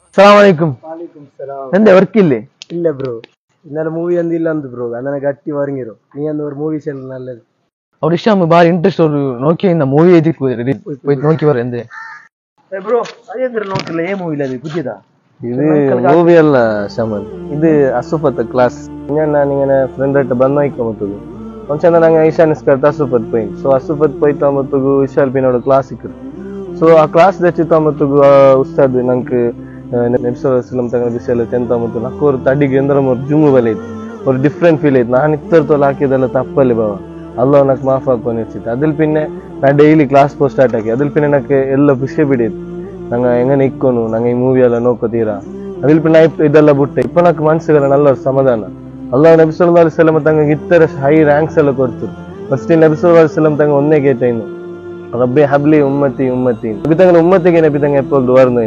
അസ്സലാമലൈക്കും. വാലേക്കും സലാം. എന്താ വർക്കില്ലേ? ഇല്ല ബ്രോ, ഇന്നലെ മൂവി എന്തില്ല ബ്രോ, അങ്ങനെ ಗಟ್ಟಿ വರಂಗಿರೋ ನೀ ಅಂದ ஒரு ಮೂವಿ ಚೆಲ್ಲ ನಲ್ಲದು ಅವ್ರ ಇಷ್ಟ ಬಾರಿ ಇಂಟ್ರೆಸ್ಟ್ ಅವರು ನೋಕಿ ಮೂವಿ ಐತಿಕ್ പോയി നോക്കി പറ എന്തേ ബ്രോ അതെന്താ നോക്കില്ല ഏ മൂവില്ല അത് പുതിയതാ ഇത് മൂവി അല്ല ശമൽ, ഇത് അസുഫത്ത് ക്ലാസ്. ഞാനിങ്ങനെ ಫ್ರೆಂಡ್ ಆയിട്ട് ಬಂದೋಯ್ಕೊಂಬತ್ತದು ಒಂದ್ಸಲ ನಂಗೆ ಈಶಾನ್ಸ್ ಕರ್ತ ಅಸುಫತ್ ಪೋಯಿ. ಸೊ ಅಸುಫತ್ ಪೋಯ್ತು ಅಂಬತ್ತಗು ವಿಶಾಲ್ ಪಿನೋಡ ಕ್ಲಾಸ್ ಇಕ್ಕರು. ಸೊ ಆ ಕ್ಲಾಸ್ ದಚ್ಚಿತ್ತು ಅಂಬತ್ತಗು ಉಸ್ತಾದ್ ನಂಗೆ ನೆಡ್ಸೋಲಂ ತಂಗ ವಿಷಯ ತೆಂತ ಅಂಬತ್ತು ನಕ್ಕು ஒரு ತಡಿಗೆ ಎಂದ್ರ ಒಂದು ಜುಮ್ಮು ಬಲೆ ಇತ್ತು, ഒരു ഡിഫറെന്റ് ഫീൽ ആയിട്ട് ഞാൻ ഇത്തരത്തോളം ആക്കിയതല്ല തപ്പല്ലേ ബാബ, അള്ളാഹ് నాకు മാഫ് ആക്കുവാന്ന് വെച്ചിട്ട് അതിൽ പിന്നെ ഞാൻ ഡെയിಲಿ ಕ್ಲಾಸ್ ಪೋ ಸ್ಟಾರ್ಟ್ ಆಗಿ അതിൽ പിന്നെ ನನಗೆ ಎಲ್ಲ ಖುಷಿ ಬಿಡಿತ್ತು. ನಂಗೆ ಹೆಂಗನೆ ಇಕ್ಕೋನು ನಂಗೆ ಈ ಮೂವಿ ಎಲ್ಲ ನೋಡ್ಕೋತೀರಾ അതിൽ പിന്നെ ಇದೆಲ್ಲ ಬಿಟ್ಟೆ ಇಪ್ಪ నాకు ಮನಸ್ಸಿಗೆಲ್ಲ നല്ല ಸಮಾಧಾನ. ಅಲ್ಲಾಹ್ ನಬಿ ಸಲ್ಲಲ್ಲಾಹು ಅಲೈಹಿ ವಸಲ್ಲಂ ತಂಗ ಇತ್ತರ ಹೈ ರ್ಯಾಂಕ್ಸ್ ಎಲ್ಲ ಕೊಡ್ತಾರೆ. ಫಸ್ಟ್ ನಬಿ ಸಲ್ಲಲ್ಲಾಹು ಅಲೈಹಿ ವಸಲ್ಲಂ ತಂಗ ಒಂದೇ ಗೇಟ್ ಏನು റബ്ബി ഹബ്ലി ഉമ്മത്തി ഉമ്മത്തി നബി തങ്ങൾ ഉമ്മത്തിಗೆ നബി തങ്ങൾ എപ്പോഴും വരുന്നു.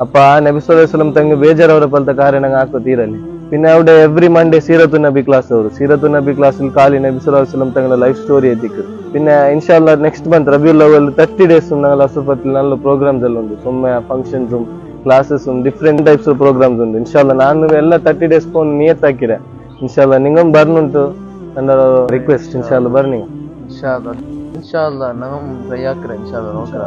അപ്പൊ ആ നബി സല്ലല്ലാഹു അലൈഹി വസല്ലം ತಂಗ ಬೇಜಾರವರ ಪಲ್ತ ಕಾರ್ಯ ನಂಗೆ ಹಾಕೋ ತೀರಲ್ಲಿ. പിന്നെ അവിടെ എവറി മൺഡേ സീറത്തു നബി ക്ലാസ് ಅವರು സീറത്തു നബി ക്ലാസ്സിൽ കാലി നബി സല്ലല്ലാഹു അലൈഹി വസല്ലം തങ്ങളുടെ ലൈഫ് സ്റ്റോറി എത്തിക്കും. പിന്നെ ഇൻഷാല്ലാ നെക്സ്റ്റ് മന്ത് റബിയുൽ അവൽ 30 days ഞങ്ങൾ അസുഫത്തിൽ നല്ല പ്രോഗ്രാംസ് എല്ലാം ഉണ്ട്. ಸುಮ್ಮನೆ ಫಂಕ್ಷನ್സും ಕ್ಲಾಸസും ಡಿಫ್ರೆಂಟ್ ಟೈಪ್ಸ್ ಆಫ್ ಪ್ರೋಗ್ರಾಮ್ಸ್ ഉണ്ട്. ಇನ್ಶಾಲ್ಲಾ ನಾನು ಎಲ್ಲ 30 days ಕೊಂಡು ನಿಯತ್ ಹಾಕಿರೆ. ಇನ್ಶಾಲ್ಲಾ ನಿಂಗಮ್ ಬರ್ನುಂಟು ನನ್ನ ರಿಕ್ವೆಸ್ಟ್. ಇನ್ಶಾಲ್ಲಾ ಬರ್ನಿ. ഇൻഷാ അല്ലാ ഇൻഷാ അല്ലാ നമ്മ ട്രൈ ആക്കറ ഇൻഷാ അല്ലാ നോക്കറ.